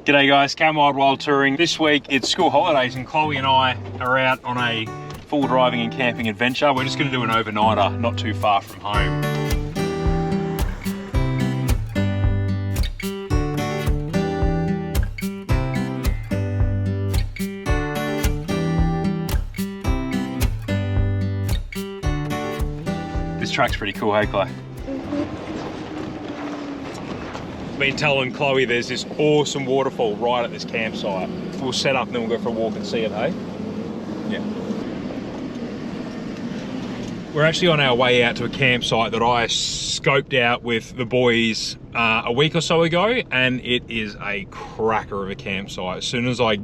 G'day guys, Cam Wild Touring. This week it's school holidays and Chloe and I are out on a full driving and camping adventure. We're just going to do an overnighter, not too far from home. This track's pretty cool, hey Chloe? Been telling Chloe there's this awesome waterfall right at this campsite. We'll set up and then we'll go for a walk and see it, hey? Yeah. We're actually on our way out to a campsite that I scoped out with the boys a week or so ago, and it is a cracker of a campsite. As soon as I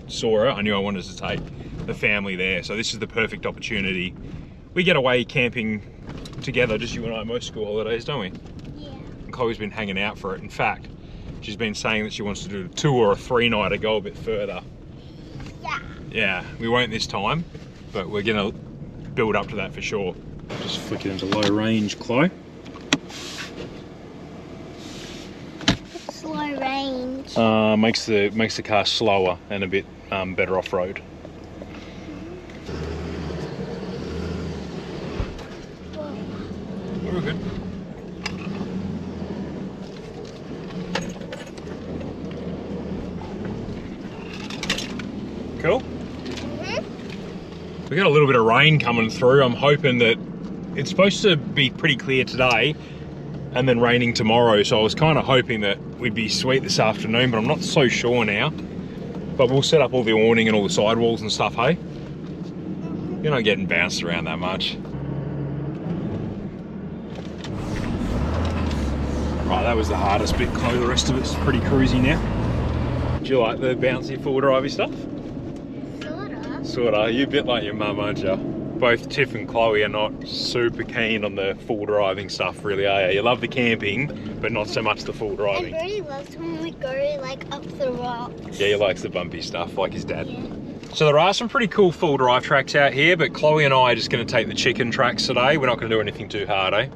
saw it, I knew I wanted to take the family there. So this is the perfect opportunity. We get away camping together, just you and I, most school holidays, don't we? Chloe's been hanging out for it. In fact, she's been saying that she wants to do a 2 or a 3-nighter, go a bit further. Yeah. Yeah, we won't this time, but we're gonna build up to that for sure. Just flick it into low range, Chloe. Slow range. Makes the car slower and a bit better off road. We're good. Cool. We got a little bit of rain coming through. I'm hoping that it's supposed to be pretty clear today and then raining tomorrow. So I was kind of hoping that we'd be sweet this afternoon, but I'm not so sure now. But we'll set up all the awning and all the sidewalls and stuff, hey? You're not getting bounced around that much. Right, that was the hardest bit, Chloe. The rest of it's pretty cruisy now. Do you like the bouncy full drivey stuff? Sorta. You're a bit like your mum, aren't you? Both Tiff and Chloe are not super keen on the full driving stuff, really, are you? You love the camping, but not so much the full driving. And Brodie loves when we go like up the rocks. Yeah, he likes the bumpy stuff, like his dad. Yeah. So there are some pretty cool full drive tracks out here, but Chloe and I are just going to take the chicken tracks today. We're not going to do anything too hard, eh?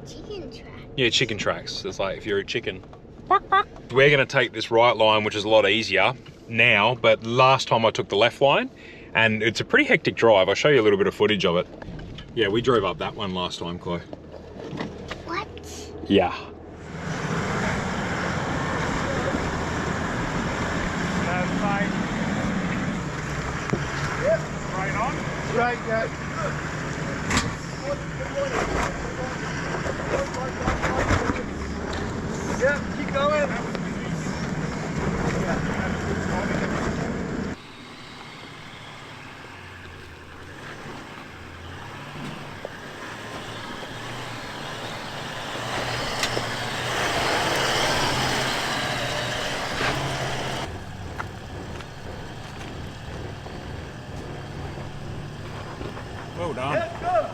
Chicken tracks? Yeah, chicken tracks. It's like if you're a chicken. We're going to take this right line, which is a lot easier now, but last time I took the left line, and it's a pretty hectic drive. I'll show you a little bit of footage of it. Yeah, we drove up that one last time, Chloe. What? Yeah. Yep. Right on. Right, yeah. Yeah, keep going. Well done. Yeah,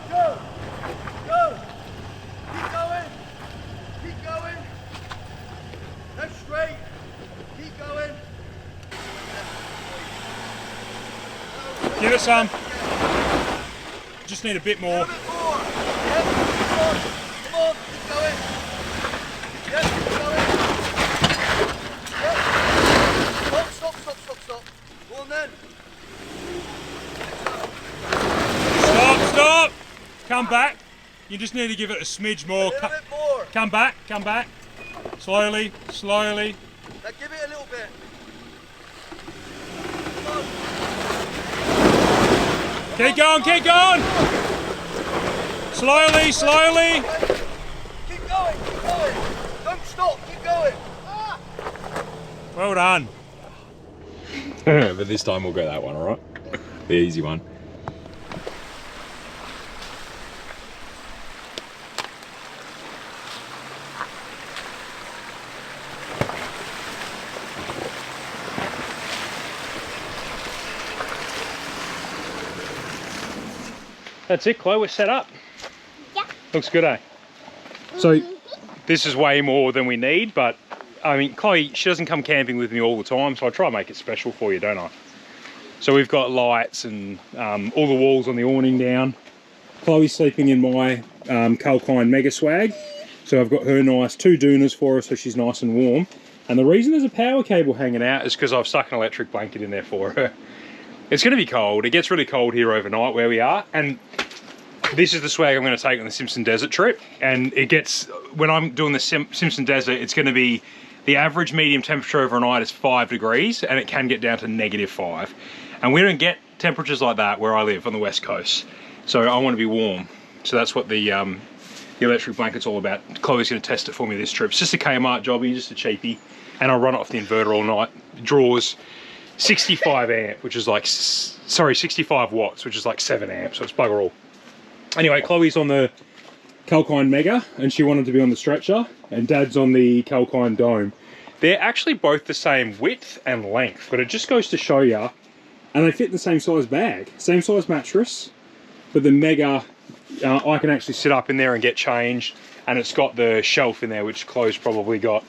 go. Keep going. That's straight. Keep going. Give it some. Just need a bit more. A bit more. Yeah, come on, keep going. Yeah, keep going. Yeah. Stop. Go on then. Stop. Come back. You just need to give it a smidge more. A little bit more. Come back. Slowly. Now give it a little bit. Come on. Keep going. Slowly. Keep going. Don't stop, keep going. Well done. But this time we'll go that one, all right? The easy one. That's it, Chloe, we're set up. Yeah. Looks good, eh? So this is way more than we need, but I mean, Chloe, she doesn't come camping with me all the time, so I try to make it special for you, don't I? So we've got lights and all the walls on the awning down. Chloe's sleeping in my Calkine Mega Swag. So I've got her nice 2 doonas for her, so she's nice and warm. And the reason there's a power cable hanging out is because I've stuck an electric blanket in there for her. It's going to be cold. It gets really cold here overnight where we are. And this is the swag I'm going to take on the Simpson Desert trip. And it gets, when I'm doing the Simpson Desert, it's going to be, the average medium temperature overnight is 5 degrees, and it can get down to -5. And we don't get temperatures like that where I live on the West Coast. So I want to be warm. So that's what the electric blanket's all about. Chloe's going to test it for me this trip. It's just a Kmart jobby, just a cheapie. And I'll run it off the inverter all night. It draws 65 amp, which is like, sorry, 65 watts, which is like 7 amps, so it's bugger all. Anyway, Chloe's on the Calkine Mega, and she wanted to be on the stretcher, and Dad's on the Calkine Dome. They're actually both the same width and length, but it just goes to show you, and they fit in the same size bag, same size mattress, but the Mega, I can actually sit up in there and get changed, and it's got the shelf in there, which Chloe's probably got.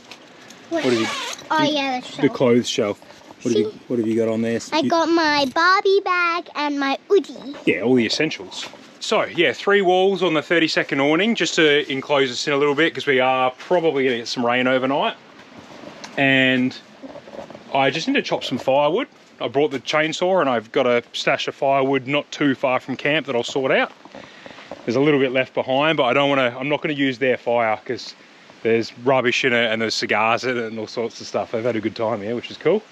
What have you? Oh yeah, the shelf. The clothes shelf. What have you got on there? I got my Barbie bag and my hoodie. Yeah, all the essentials. So yeah, 3 walls on the 30-second awning just to enclose us in a little bit because we are probably going to get some rain overnight. And I just need to chop some firewood. I brought the chainsaw and I've got a stash of firewood not too far from camp that I'll sort out. There's a little bit left behind, but I'm not going to use their fire because there's rubbish in it and there's cigars in it and all sorts of stuff. They've had a good time here, which is cool.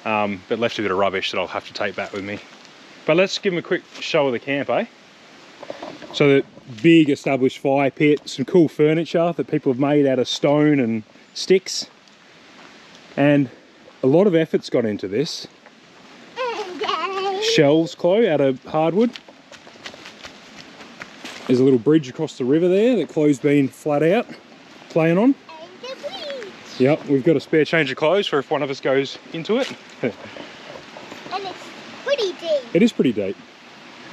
But left a bit of rubbish that I'll have to take back with me. But let's give them a quick show of the camp, eh? So the big established fire pit, some cool furniture that people have made out of stone and sticks. And a lot of effort's gone into this. Shelves, Chloe, out of hardwood. There's a little bridge across the river there that Chloe's been flat out playing on. Yep, we've got a spare change of clothes for if one of us goes into it. And it's pretty deep. It is pretty deep.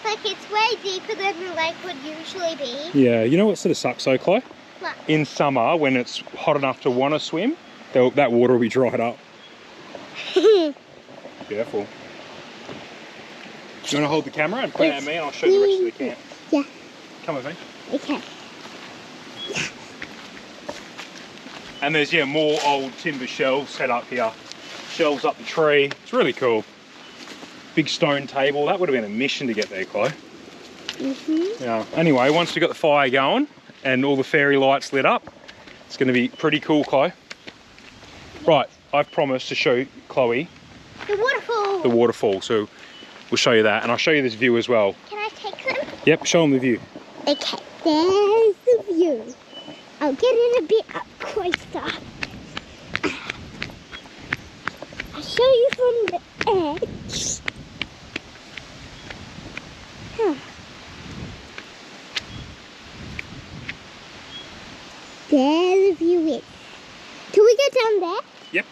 Like it's way deeper than the lake would usually be. Yeah, you know what sort of sucks though, Chloe? What? In summer, when it's hot enough to want to swim, that water will be dried up. Careful. Do you want to hold the camera and point at me and I'll show you the rest of the camp? Yeah. Come with me. Okay. And there's, yeah, more old timber shelves set up here. Shelves up the tree. It's really cool. Big stone table. That would have been a mission to get there, Chloe. Yeah. Anyway, once we got the fire going and all the fairy lights lit up, it's going to be pretty cool, Chloe. Right, I've promised to show Chloe the waterfall. The waterfall. So we'll show you that, and I'll show you this view as well. Can I take them? Yep, show them the view. Okay, there's the view. I'll get in a bit up closer. I'll show you from the edge. There the view is. Can we get down there? Yep.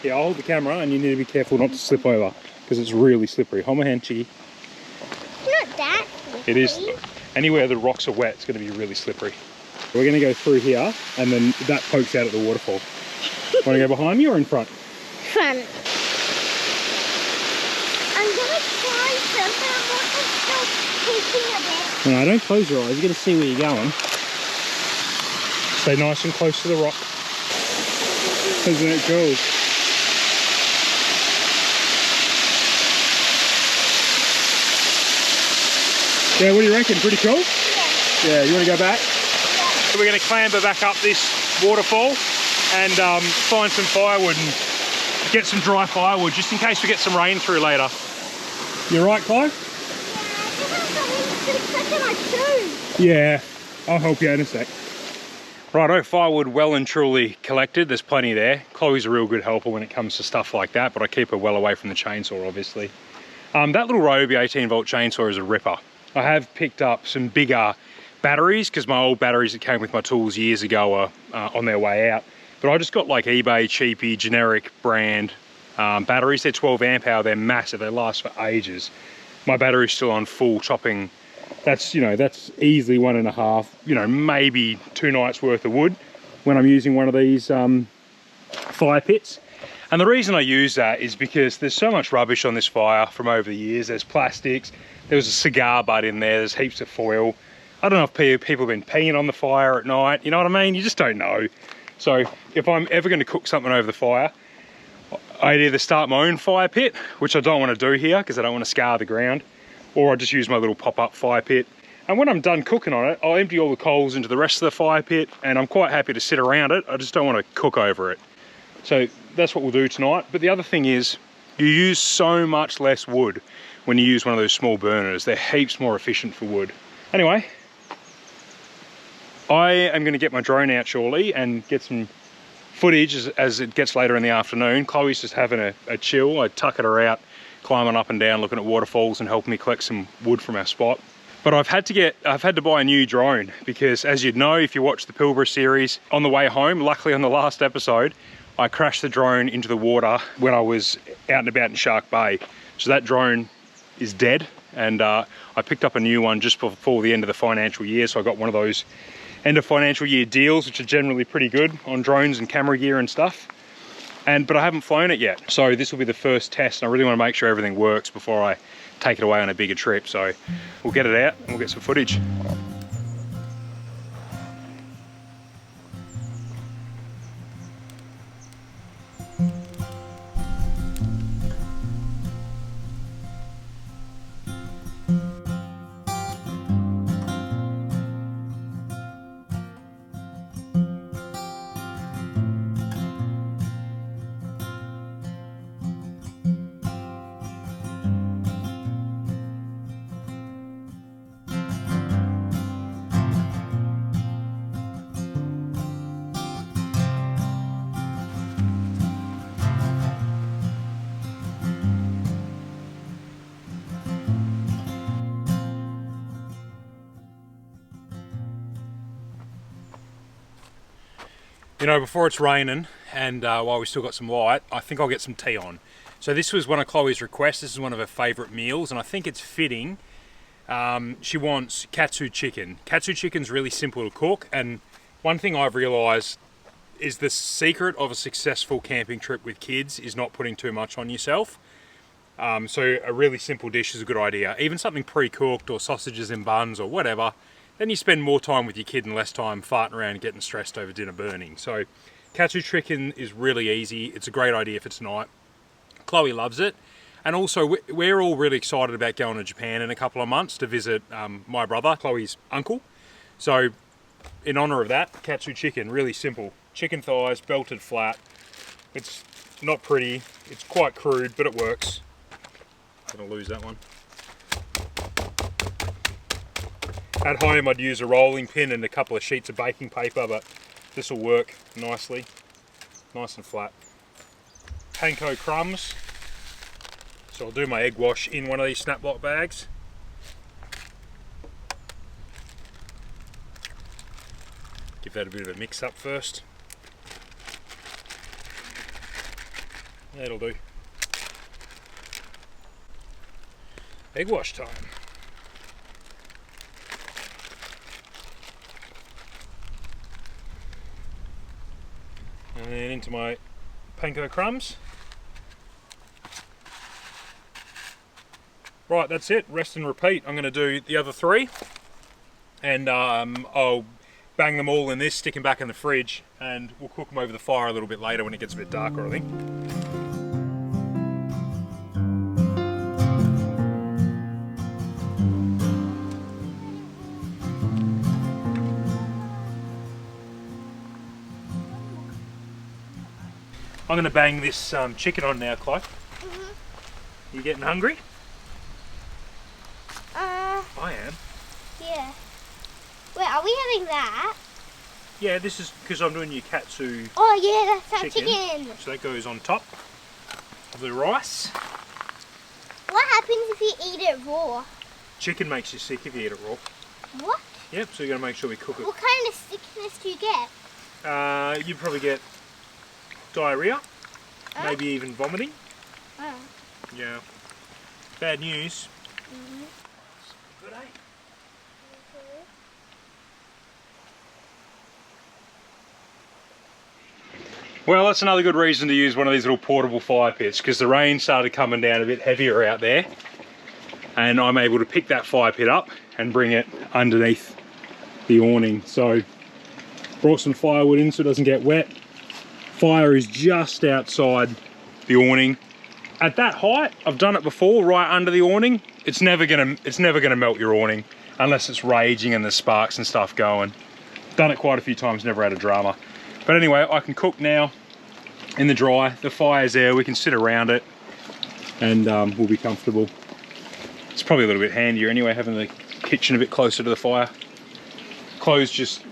Yeah, I'll hold the camera and you need to be careful not to slip over because it's really slippery. Hold my hand, Chiggy. Not that slippery. It is. Anywhere the rocks are wet, it's going to be really slippery. We're going to go through here and then that pokes out at the waterfall. Want to go behind me or in front? Front. I'm going to try something. I'm not just taking a bit. No, don't close your eyes. You're going to see where you're going. Stay nice and close to the rock. Isn't it cool? Yeah, what do you reckon? Pretty cool? Yeah. Yeah, you want to go back? Yeah. So we're going to clamber back up this waterfall and find some firewood and get some dry firewood just in case we get some rain through later. You right, Chloe? Yeah, I'll help you in a sec. Righto, firewood well and truly collected. There's plenty there. Chloe's a real good helper when it comes to stuff like that, but I keep her well away from the chainsaw, obviously. That little Ryobi 18-volt chainsaw is a ripper. I have picked up some bigger batteries because my old batteries that came with my tools years ago are on their way out. But I just got like eBay cheapy generic brand batteries. They're 12 amp hour. They're massive. They last for ages. My battery's still on full chopping. That's, you know, that's easily 1.5, you know, maybe 2 nights worth of wood when I'm using one of these fire pits. And the reason I use that is because there's so much rubbish on this fire from over the years. There's plastics, there was a cigar butt in there, there's heaps of foil. I don't know if people have been peeing on the fire at night, you know what I mean? You just don't know. So if I'm ever going to cook something over the fire, I'd either start my own fire pit, which I don't want to do here because I don't want to scar the ground, or I just use my little pop-up fire pit. And when I'm done cooking on it, I'll empty all the coals into the rest of the fire pit, and I'm quite happy to sit around it. I just don't want to cook over it. So that's what we'll do tonight. But the other thing is, you use so much less wood when you use one of those small burners. They're heaps more efficient for wood. Anyway, I am going to get my drone out shortly and get some footage as it gets later in the afternoon. Chloe's just having a chill. I tuckered her out, climbing up and down, looking at waterfalls and helping me collect some wood from our spot. But I've had to buy a new drone because, as you'd know, if you watch the Pilbara series, on the way home, luckily on the last episode, I crashed the drone into the water when I was out and about in Shark Bay. So that drone is dead, and I picked up a new one just before the end of the financial year. So I got one of those end of financial year deals, which are generally pretty good on drones and camera gear and stuff. But I haven't flown it yet. So this will be the first test, and I really want to make sure everything works before I take it away on a bigger trip. So we'll get it out and we'll get some footage. You know, before it's raining and while we still got some light, I think I'll get some tea on. So this was one of Chloe's requests. This is one of her favourite meals, and I think it's fitting. She wants katsu chicken. Katsu chicken's really simple to cook, and one thing I've realised is the secret of a successful camping trip with kids is not putting too much on yourself. So a really simple dish is a good idea. Even something pre-cooked or sausages in buns or whatever, then you spend more time with your kid and less time farting around and getting stressed over dinner burning. So katsu chicken is really easy. It's a great idea for tonight. Chloe loves it. And also we're all really excited about going to Japan in a couple of months to visit my brother, Chloe's uncle. So in honour of that, katsu chicken, really simple. Chicken thighs, belted flat. It's not pretty, it's quite crude, but it works. I'm gonna lose that one. At home I'd use a rolling pin and a couple of sheets of baking paper, but this will work nicely, nice and flat. Panko crumbs. So I'll do my egg wash in one of these snap lock bags. Give that a bit of a mix up first. That'll do. Egg wash time. And then into my panko crumbs. Right, that's it. Rest and repeat. I'm going to do the other three, and I'll bang them all in this, stick them back in the fridge, and we'll cook them over the fire a little bit later when it gets a bit darker, I think. I'm going to bang this chicken on now, Chloe. Mm-hmm. You getting hungry? I am. Yeah. Wait, are we having that? Yeah, this is because I'm doing your katsu. Oh yeah, that's our chicken. So that goes on top of the rice. What happens if you eat it raw? Chicken makes you sick if you eat it raw. What? Yep, so you're going to make sure we cook it. What kind of sickness do you get? You probably get diarrhea, maybe even vomiting. Oh. Yeah. Bad news. Mm-hmm. Good, eh? Well, that's another good reason to use one of these little portable fire pits, because the rain started coming down a bit heavier out there, and I'm able to pick that fire pit up and bring it underneath the awning. So Brought some firewood in so it doesn't get wet. Fire is just outside the awning. At that height, I've done it before, right under the awning. It's never gonna melt your awning unless it's raging and there's sparks and stuff going. Done it quite a few times, never had a drama. But anyway, I can cook now in the dry. The fire's there, we can sit around it and we'll be comfortable. It's probably a little bit handier anyway, having the kitchen a bit closer to the fire. Chloe's just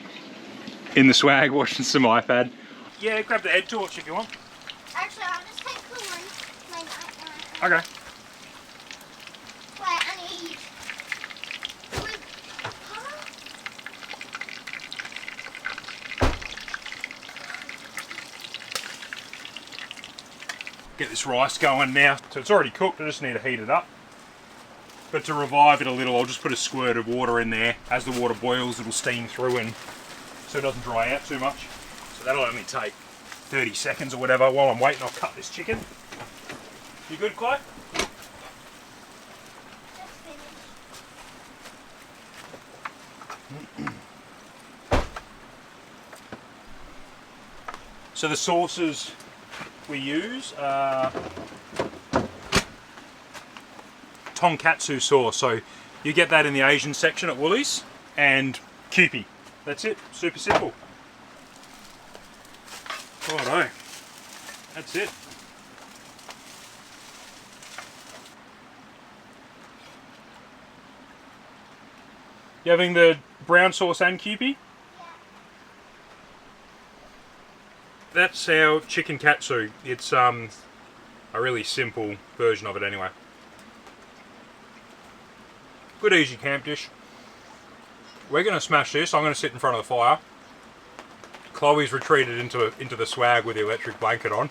in the swag watching some iPad. Yeah, grab the head torch if you want. Actually, I'll just take the one. My night. Okay. Wait, I need wood. Get this rice going now. So it's already cooked, I just need to heat it up. But to revive it a little, I'll just put a squirt of water in there. As the water boils, it'll steam through and so it doesn't dry out too much. So that'll only take 30 seconds or whatever. While I'm waiting, I'll cut this chicken. You good, Chloe? So the sauces we use are tonkatsu sauce. So you get that in the Asian section at Woolies, and Kewpie. That's it. Super simple. Righto. That's it. You having the brown sauce and Kewpie? Yeah. That's our chicken katsu. It's a really simple version of it anyway. Good easy camp dish. We're going to smash this. I'm going to sit in front of the fire. Chloe's retreated into the swag with the electric blanket on.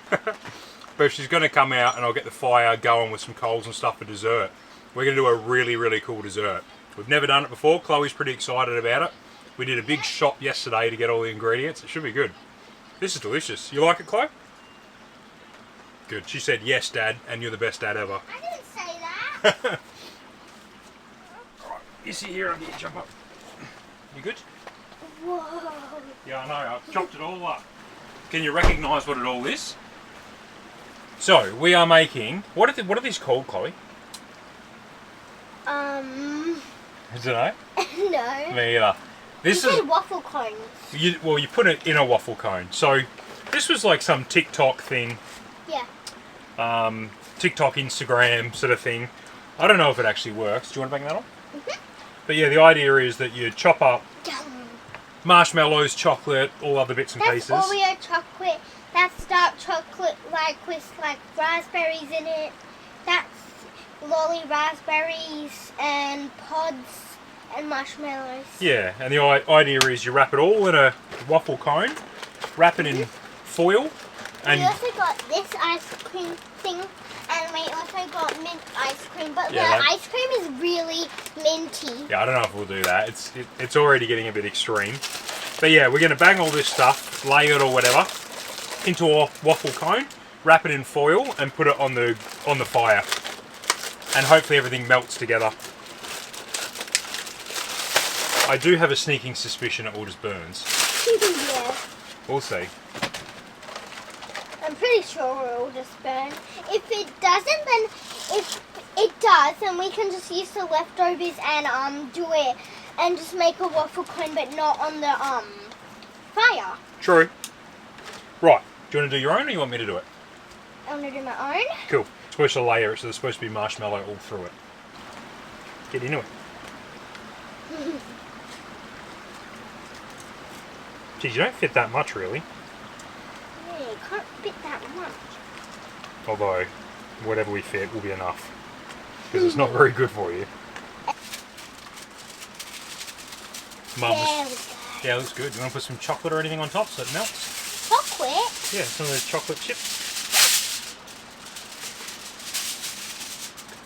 But she's going to come out and I'll get the fire going with some coals and stuff for dessert. We're going to do a really, really cool dessert. We've never done it before. Chloe's pretty excited about it. We did a big shop yesterday to get all the ingredients. It should be good. This is delicious. You like it, Chloe? Good. She said, yes, Dad, and you're the best dad ever. I didn't say that. Alright, you sit here and get you jump up. You good? Whoa. Yeah, I know. I've chopped it all up. Can you recognise what it all is? So, we are making... What are these called, Chloe? I don't know. No. Me either. This You is... said waffle cones. You put it in a waffle cone. So, this was like some TikTok thing. Yeah. TikTok, Instagram sort of thing. I don't know if it actually works. Do you want to bang that on? Mm-hmm. But yeah, the idea is that you chop up marshmallows, chocolate, all other bits and pieces. That's Oreo chocolate. That's dark chocolate, like with like raspberries in it. That's lolly raspberries and pods and marshmallows. Yeah, and the idea is you wrap it all in a waffle cone, wrap it in foil, and we also got this ice cream thing, and we also got mint ice cream, but yeah, the ice cream is really minty. yeah, I don't know if we'll do that. It's already getting a bit extreme. But yeah, we're going to bang all this stuff, lay it or whatever, into a waffle cone, wrap it in foil, and put it on the fire. And hopefully everything melts together. I do have a sneaking suspicion it all just burns. Yeah. We'll see. I'm pretty sure it will just burn. If it doesn't, then if it does, then we can just use the leftovers and do it and just make a waffle cone, but not on the fire. True. Right. Do you want to do your own, or you want me to do it? I want to do my own. Cool. It's supposed to layer it, so there's supposed to be marshmallow all through it. Get into it. Geez, you don't fit that much, really. Yeah, you can't fit that much. Although, whatever we fit will be enough. Because it's not very good for you. Yeah, it looks good. You want to put some chocolate or anything on top so it melts? Chocolate? Yeah, some of those chocolate chips.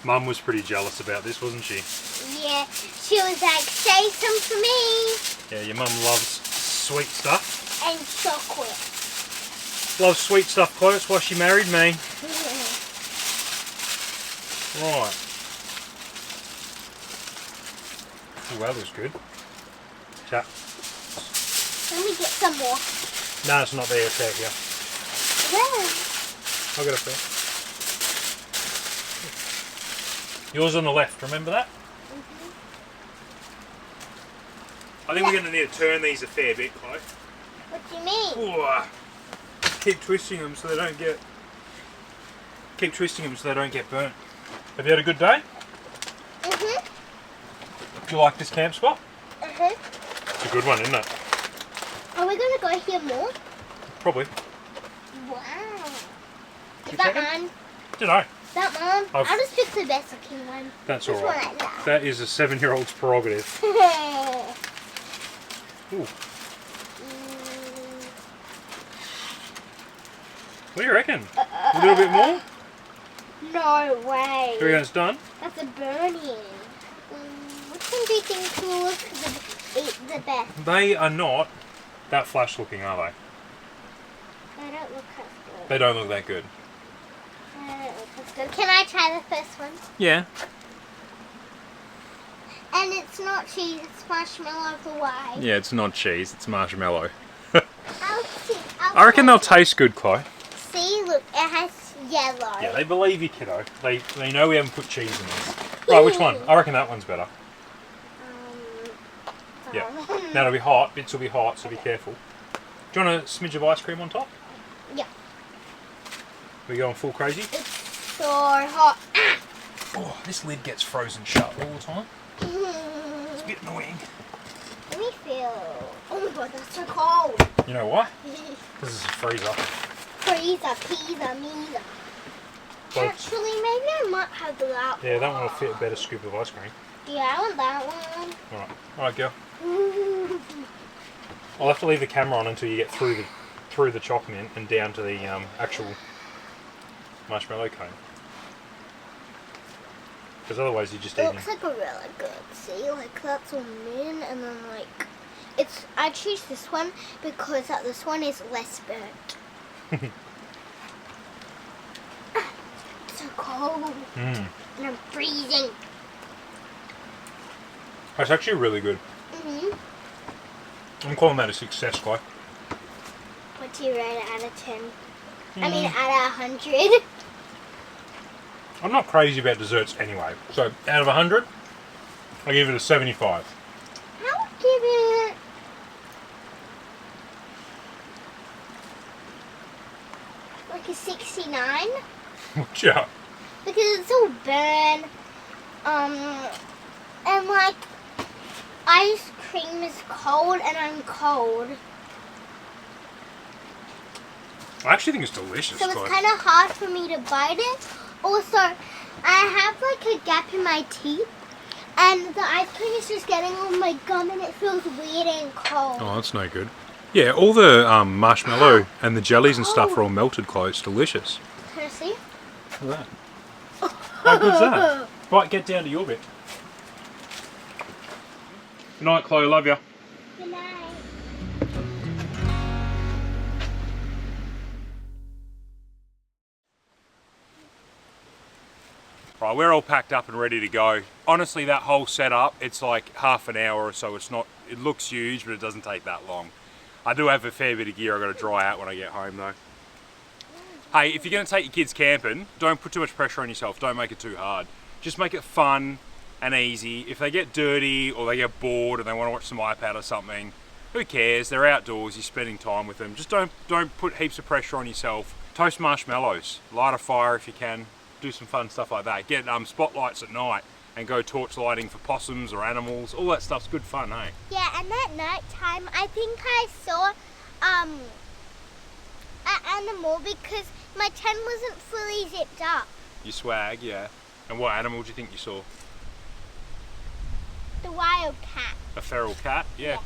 Mum was pretty jealous about this, wasn't she? Yeah, she was like, save some for me. Yeah, your mum loves sweet stuff. And chocolate. Loves sweet stuff, Chloe. That's why she married me. Right. Oh, that looks good. Tap. Let me get some more. No, it's not there. It's out here. Where? I'll get it there. Yours on the left, remember that? I think we're going to need to turn these a fair bit, Chloe. What do you mean? Ooh, keep twisting them so they don't get... Keep twisting them so they don't get burnt. Have you had a good day? Mhm. Do you like this camp spot? Mhm. It's a good one, isn't it? Are we going to go here more? Probably. Wow. You Is that taking? mine? Dunno. That mine? I've- I'll just pick the best looking one. That's This alright. one I That is a 7-year-old's prerogative. love. Ooh. What do you reckon? A little bit more? No way. Do you reckon it's done? That's a burn-in. Which one do you think will look the best? They are not that flash looking, are they? They don't look as good. They don't look that good. They don't look as good. Can I try the first one? Yeah. And it's not cheese, it's marshmallow for why. Yeah, it's not cheese, it's marshmallow. I'll see. I reckon they'll taste good, Chloe. See, look, it has yellow. Yeah, they believe you, kiddo. They know we haven't put cheese in this. Right, which one? I reckon that one's better. Yeah. Now it'll be hot, bits will be hot, so be careful. Do you want a smidge of ice cream on top? Yeah. We going full crazy? It's so hot. Oh, this lid gets frozen shut all the time. It's a bit annoying. Let me feel. Oh my god, that's so cold. You know why? This is a freezer. Freezer, pizza, meeza. But- Actually, maybe I might have that. Yeah, that one will fit a better scoop of ice cream. Yeah, I want that one. Alright, girl. I'll have to leave the camera on until you get through the choc mint and down to the actual marshmallow cone. Because otherwise you're just It eating. looks like a really good. See, like that's all mint, and then like it's. I choose this one because this one is less burnt. It's so cold, and I'm freezing. It's actually really good. I'm calling that a success, Chloe. What do you rate it out of 10? I mean, out of 100. I'm not crazy about desserts anyway. So out of 100, I give it a 75. I would give it. Like a 69. Yeah. Because it's all burn. And like ice cream is cold and I'm cold. I actually think it's delicious, So it's Chloe. kind of hard for me to bite it. Also, I have like a gap in my teeth. And the ice cream is just getting on my gum and it feels weird and cold. Oh, that's no good. Yeah, all the marshmallow and the jellies and stuff are all melted, Chloe. It's delicious. Can I see? Look at that. How good's that? Right, get down to your bit. Good night, Chloe. Love you. Good night. Right, we're all packed up and ready to go. Honestly, that whole setup, it's like half an hour or so. It's not. It looks huge, but it doesn't take that long. I do have a fair bit of gear I've got to dry out when I get home, though. Hey, if you're going to take your kids camping, don't put too much pressure on yourself. Don't make it too hard. Just make it fun and easy. If they get dirty or they get bored and they want to watch some iPad or something, who cares? They're outdoors. You're spending time with them. Just don't put heaps of pressure on yourself. Toast marshmallows. Light a fire if you can. Do some fun stuff like that. Get spotlights at night and go torch lighting for possums or animals. All that stuff's good fun, hey? Yeah, and at night time, I think I saw an animal because my tent wasn't fully zipped up. You swag, yeah. And what animal do you think you saw? The wild cat. A feral cat? Yeah.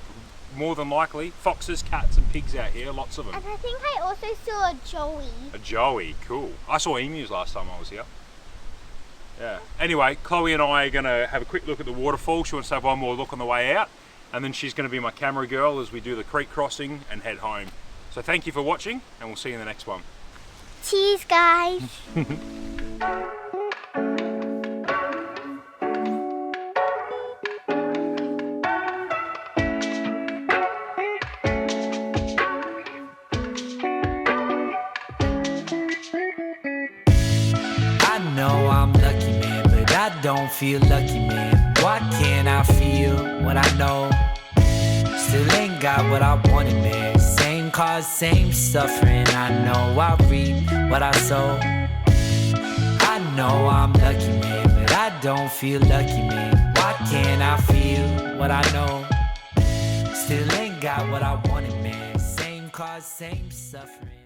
More than likely. Foxes, cats and pigs out here, lots of them. And I think I also saw a joey. A joey, cool. I saw emus last time I was here. Yeah. Anyway, Chloe and I are going to have a quick look at the waterfall. She wants to have one more look on the way out. And then she's going to be my camera girl as we do the creek crossing and head home. So thank you for watching and we'll see you in the next one. Cheers, guys. know I'm lucky, man, but I don't feel lucky, man. Why can't I feel what I know? Still ain't got what I wanted, man. Same cause, same suffering. I know I reap what I sow. I know I'm lucky, man, but I don't feel lucky, man. Why can't I feel what I know? Still ain't got what I wanted, man. Same cause, same suffering.